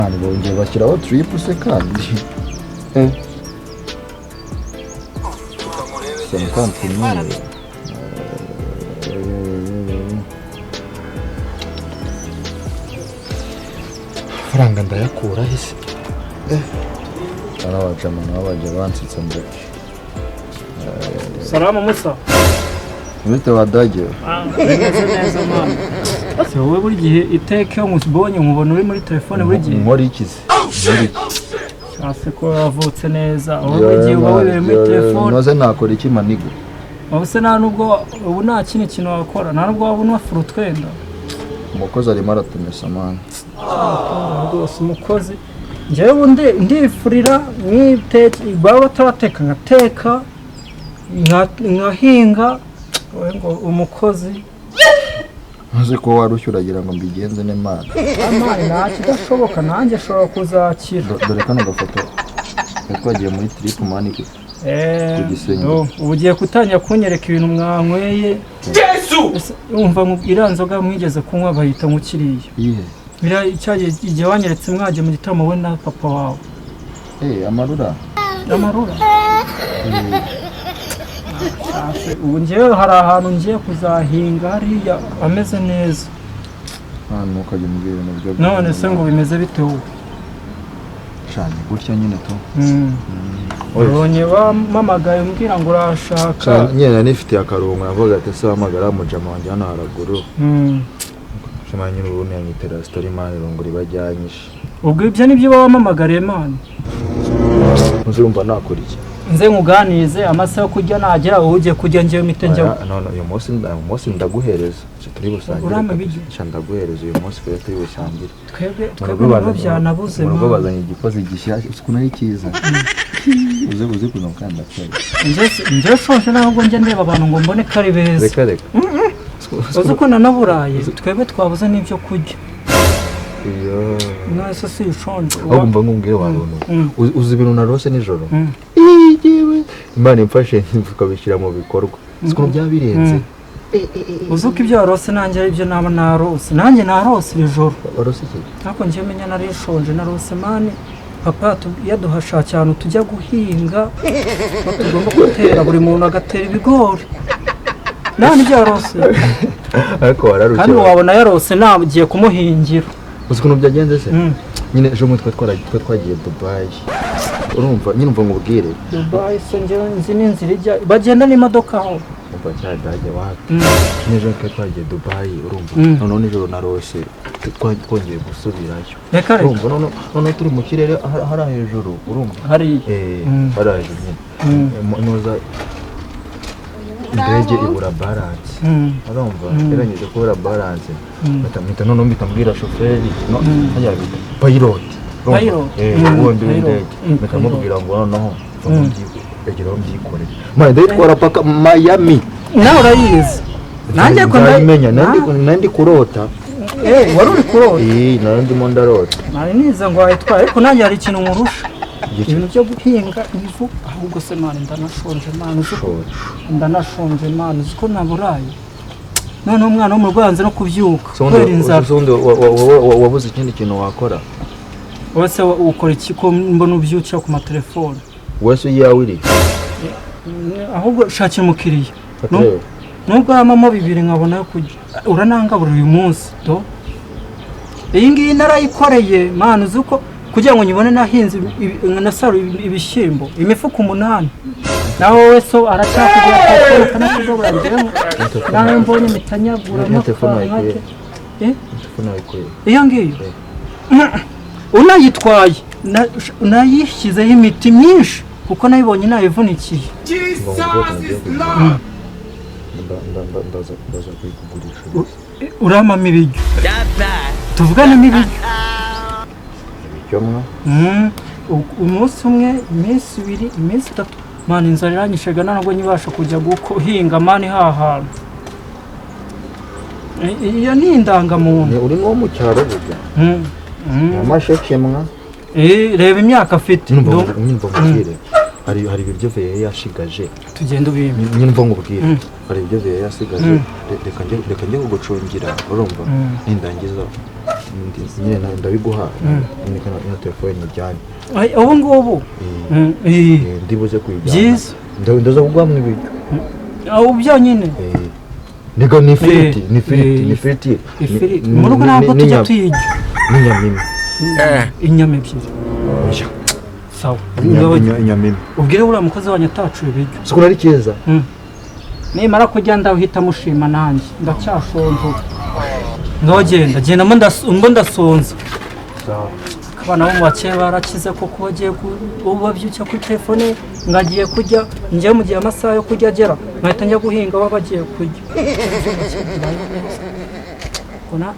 Mani bongeye bashyiraho trip se kandi. Faranga ndayakura hise. Abacamana babaje bansitse mbere. Salama Musa. Mwite wadage. Neza mama. Ase wowe buri gihe iteke yo musibonye nkubona uri muri telefone buri gihe. Nkora ikize. Ase ko wavutse neza. Wowe buri gihe uba wibereye muri telefone. Noze nakora iki manigo. Wabuse nta nubwo ubu nta kintu wakora. Nta nubwo wabona wafura utwenda. Umukozi arimo aratumesa mani. Rwose umukozi. Njyewe ndifurira nk'iteke baba tarateka ngateka nkahinga ngo umukozi nzi ko warushye uragira ngo mbigenze n'Imana. Amani nta kidashoboka nanjye ashobora kuzakira. Dore kano gafoto twagiye muri trip mani ki. Ubu ugiye kutangira kunyereka ibintu mwanyweye. Umva nkubwira nzoga mwigeze kunywa bahita nkukiriye. Bira icyagiye igihe wanyeretse mwaje mu gitaramo we na papa wawe. Amarura. Ubu njyewe hari ahantu ngiye kuzahinga hariya ameze neza. Ntukajye mubwira ibintu byo. None se ngo bimeze bite wowe? Cyane gutya nyine to. Ubonye wamamagaye umbwira ngo urashaka. Nyine nifitiye akarongo navuga ati se wamagara mu jama wanjye hano haraguru. Shimanye n'ubune yanyitera story man irongora ibajyanyisha. Ubwo ibyo nibyo wamamagariye man. Uzumva nakora iki? Nze nkuganize amasaha kujya nagera uje kujya ngiye mitenje. No uyu munsi ndaguhereza. Turi busangire. Urama bije. Ndaguhereza uyu munsi kuri turi busangire. Twebwe byanabuze man. Ubwo bazanye igikozi gishyashya uko nari kiza. Uze kuno kanda cyane. Nje shonje ntabwo nje ndeba abantu ngo mbone kari beza. Reka. Uzi ko nanaburaye twebwe twabuze n'ibyo kurya. Nase si shonje. Agomba ngumbwire warone. Uzi ibintu narose nijoro. Yewe Imana imfashe tukabishyira mu bikorwa. Siko byabirenze. Uzi ko ibyo warose nanjye ari byo naba narose. Nanjye narose ijoro. Warose iki? Nako nje menya nari shonje narose mani. Papa yaduhasha cyane tujya guhinga. Tugomba gutera buri muntu agatera ibigori. Nani byarose. Ariko wararushye. Kandi wabona yarose nagiye kumuhingira. Uzi kuntu byagenze se? Nyine ejo mu twagiye Dubai. Urumva nyine umva ngubwire. Dubai se njyewe nzi n'inzira ijya bagenda n'imodoka aho. Umva cyadaje wapi. N'ejo twagiye Dubai urumva. None nijoro narose twongeye gusubirayo. Urumva none turi mu kirere hari hejuru urumva. Hari hejuru. Noza indege ibura balance. Urumva yaranyuze kubura balance. Batamita none mbitambwira chauffeur no hajya bita pilot. Uwo ndende batamubwira ngo noneho egera mbyikore. Mane nditwara paka Miami. Nawe urayizi. Nanjye ko ndamenya nandi kurota. Wari uri kurota? Nandi mo ndarota. Nari niza ngo ayitware ariko nanjye hari ikintu nkurusha. Ibintu byo guhinga ivu ahubwo se mane ndanashonje mane uziko naburaye. None umwana wo mu Rwanza no kubyuka kwera inzara. Wabuze ikindi kintu wakora. Wese ukora iki ko mbona ubyuca ku matelefone? Wese yawe iri. Ahubwo shakira umukiriya. Nubwo amamo bibiri nkabona yo kujya. Uranangabura uyu munsi to. Iyi ngiyi narayikoreye mane uzuko kugira ngo nyibone nahinze nasaro ibishyimbo imifuko 8. Naho wese aracyakujya ko kanakizobura ndemo. Naho mbonye mitanyagura no telefone ayikuye. Iyo ngiyo. Unayitwaye nayishyizeho imiti myinshi kuko nayibonye nayivunikiye. Ndaza kuyikugurisha. Uramama ibiryo. Tuvugane n'ibiryo. Umunsi umwe, iminsi 2, iminsi 3 mani inzara iranyishaga ntabwo nyibasha kujya guhinga mani hahantu. Iyo ni indangamuntu. Uri nko mu cyaro burya. Amashekemwa. Reba imyaka afite. Nyumva mubwire. Hari ibiryo veye yashigaje. Tugenda ubimye. Nyumva ngubwire. Hari ibiryo veye yasigaje. Reka njye kugucungira urumva. Indangiza nyine ndabiguha nyine na telefone njyane ubu ngubu ndibuze kuyijyana byiza ndaza kugwamwe ibiryo aho byonyine niga ni ifiriti mu rugo ntabwo tujya tuyirya n'inyamimi inyama ebyiri sawa inyamimi ubwire uriya mukozi wanyu atacuye ibiryo siko ari keza nimara kujya ndahita mushima nanjye ndacyashonje ngaho genda ndasonza abana bo mu bakeye barakize koko bagiye babyuka kuri telefone ngagiye kujya njye mu gihe amasaha yo kujya agera nkahita njya guhinga baba bagiye kurya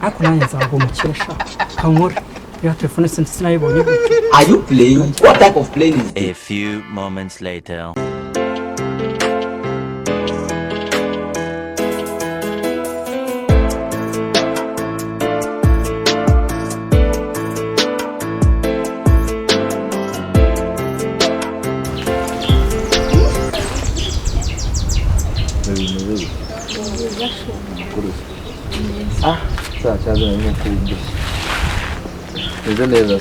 ariko nanjye nzago umukire sha kankore ya telefone sinayibonye gutyo. Are you playing? What type of playing is A few moments later. Cyazana n'umukundi neza neza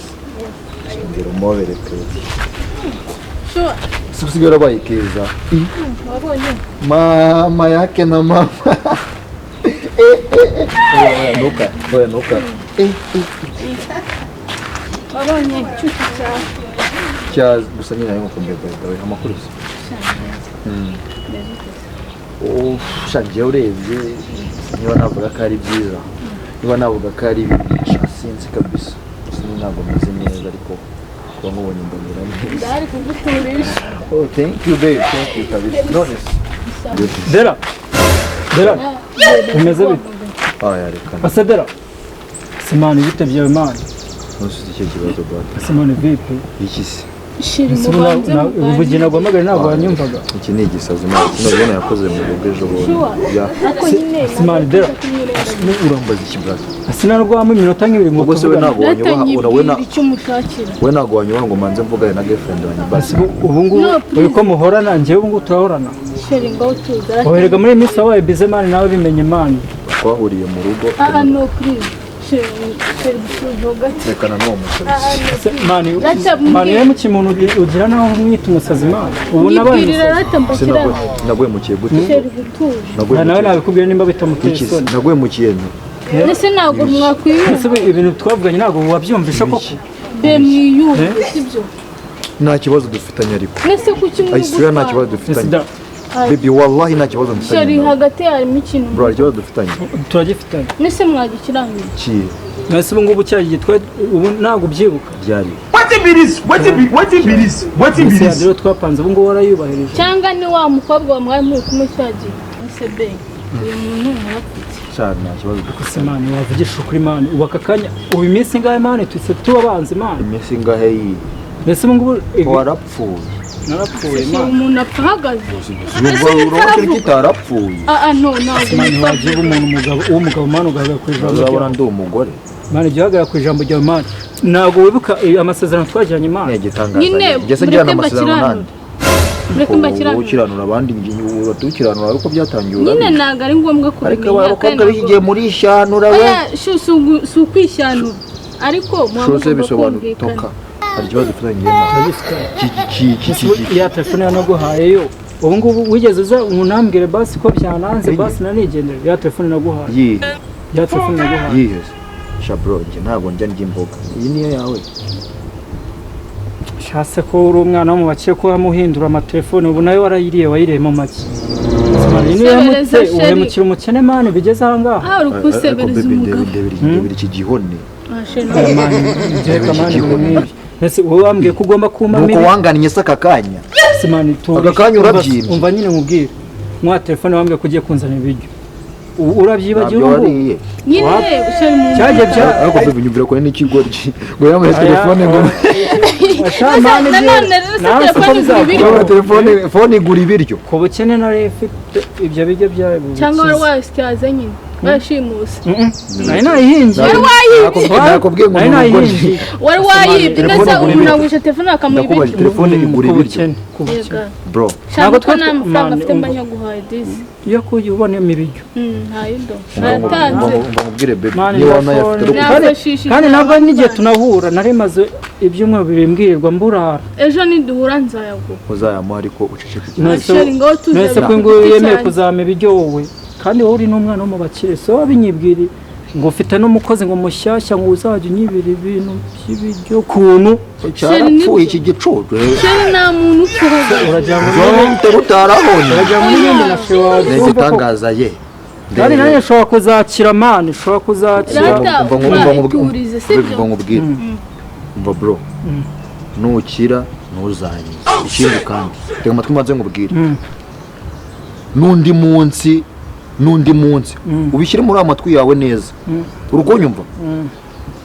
ngira umobere keza sikusigara bayi keza mama yake na mama nuka wabonye inshuti zawe cyaza gusa nyine arimo kumbegera amakuru ushangiye urebye niba navuga ko ari byiza niba navuga ko ari sinzi kabisa ntabwo meze neza ariko kuba mubonye mbonera neza ndari kuguturisha thank you babe thank you kabisa none Dera umeze bite yarekana ase Dera simani bite byawe mani ntusuze icyo kibazo bwate simani vipi iki se shiri mubanze ubugi nagwamagara ntabwo wanyumvaga iki ni igisazi mwana kino bibona yakoze mu rugo ejo bundi ako nyine simani Dera urambaza ikibazo sinarwamo iminota nk'ibiri mu ubwo se we ntabwo wanyuba icyo mushakira we ntabwo wanyuba ngo manze mvugane na girlfriend wanjye basi ubu ngubu uri ko muhorana njyewe ubu ngubu turahorana shiri ngo tuza oherega muri minsi wabaye bize mani nawe bimenye mani twahuriye mu rugo no please shiri tuvuga rekana n'uwo musazi mani rero mu kimuntu ugira naho umwita umusazi mani ubu nabaye naguhemukiye gute shiri gutuje nawe nabikubwira nimba bitamuteye isoni naguhemukiye ese ntabwo mwakwiyumva ibintu twavuganye ntabwo wabyumvisha koko be mwiyumva sibyo nta kibazo dufitanye ariko ese kuki ayisura nta kibazo dufitanye baby wallahi nta kibazo dufitanye shiri hagati harimo ikintu bro ikibazo dufitanye turagifitanye nese mwagikirangira ki nase ubu ngubu cyagiye ubu ntabwo ubyibuka byari rero twapanze ubu ngubu warayubahirije cyangwa ni wa mukobwa wamwaye muri kumwe cyagiye ese be uyu muntu murapfutse cyane nta kibazo ese mani wavugisha ukuri mani ubu aka kanya ubu iminsi ingahe mani twese tubabanze mani iminsi ingahe iyi mbese ubu ngubu warapfuye narapfuye mani umuntu apfa ahagaze urabona kitarapfuye no ntabwo mani wagiye umuntu umugabo mani ugahagarara ku ijambo urabona ndi umugore mani jya uhagarara ku ijambo ryawe mani ntabwo wibuka amasezerano twagiranye mani ni igitangaza nyine ngeze ngirana amasezerano nande mureke mbakiranura ukiranura abandi batukiranura ariko byatangiye nyine ntabwo ari ngombwa kubimenya ariko abakobwa bigiye muri ishanura we si ukwishanura ariko shose bisobanura toka hari ikibazo dufitanye ya telefone yanaguhayeyo ubu ngubu wigeze uza unambwire basi ko byananze basi nanigendere ya telefone naguhaye ya telefone naguhaye yiheze shabro njye ntabwo njya ndya imboga iyi niyo yawe shase ko uri umwana wo mu bakeye ko wamuhindura amatelefone ubu nawe warayiriye wayiriyemo make niyo yamutse uhemukira umukene mani bigeze aha ngaha uri kusebereza umugabo ndebera iki gihone ese wowe wambwiye ko ugomba kumpa nuko wangannye se aka kanya aka kanya urabyimbye umva nyine nkubwire mwa telefone wambwiye ko ugiye kunzanira ibiryo urabyibagiwe ubu nyine ushari mu cyagiye bya ariko bibi nyumvira ko n'ikigoryi ngo yambaye telefone ngo telefone igura ibiryo ku bukene nari ifite ibyo biryo byawe cyangwa wari wasityaza nyine bashimuse nari nayihingiye wari wayibye nakubwiye ngo nari nayihingiye wari wayibye ndetse umuntu agusha telefone akamuha ndakubaje ibiryo telefone igura ibiryo yega bro ntabwo twa nta mafaranga afite mba nyaguhaye disi iyo kujya ubonamo ibiryo ntayindo aratanze ngomubwire baby Mani, niba wanayafite nafashishije kandi ntabwo n'igihe tunahura nari maze ibyumweru bibiri mbwirirwa mburara ejo niduhura nzayaguha uzayamuha ariko uceceke nese ko ngo yemeye kuzama ibiryo wowe kandi wowe uri n'umwana wo mu bakire so wabinyibwiri ngo ufite n'umukozi ngo mushyashya ngo uzajya unyibira ibintu by'ibiryo kuntu cyarapfuye iki gicucu cyane nta muntu ukihoza urajya ngo utarabonye urajya muri yindi na shewaje igitangaza ye kandi nanjye nshobora kuzakira mani nshobora kuzakira turize sibyo nkubwire umva bro nukira ntuzanye ikindi kandi reka amatwi maze nkubwire n'undi munsi ubishyire muri amatwi yawe neza urukunyumva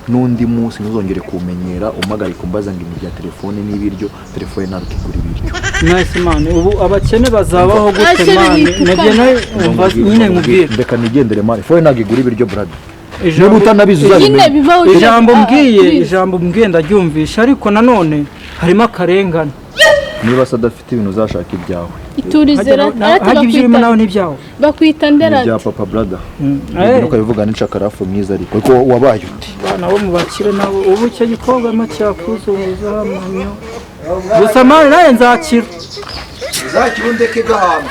n'undi munsi ntuzongere kumenyera umagarika umbaza ngo imijya telefone n'ibiryo telefone ntabwo igura ibiryo nice man ubu abakene bazabaho gute man nabyo nyine nkubwire ndeka nigendere man phone ntabwo igura ibiryo brother niba utanabizi uzabimenya ijambo mbwiye ndaryumvisha ariko nanone harimo akarengane niba se adafite ibintu uzashaka ibyawe iturizera hajya ibyo urimo nawe n'ibyawe bakwita nderati ibya papa brother ukabivuga n'incakarafu mwiza ariko ko wabaye uti bana bo mu bakire nabo ubu icyo gikorwa ma cyakuzuza amanyo gusa mani nawe nzakira uzakira undeke gahama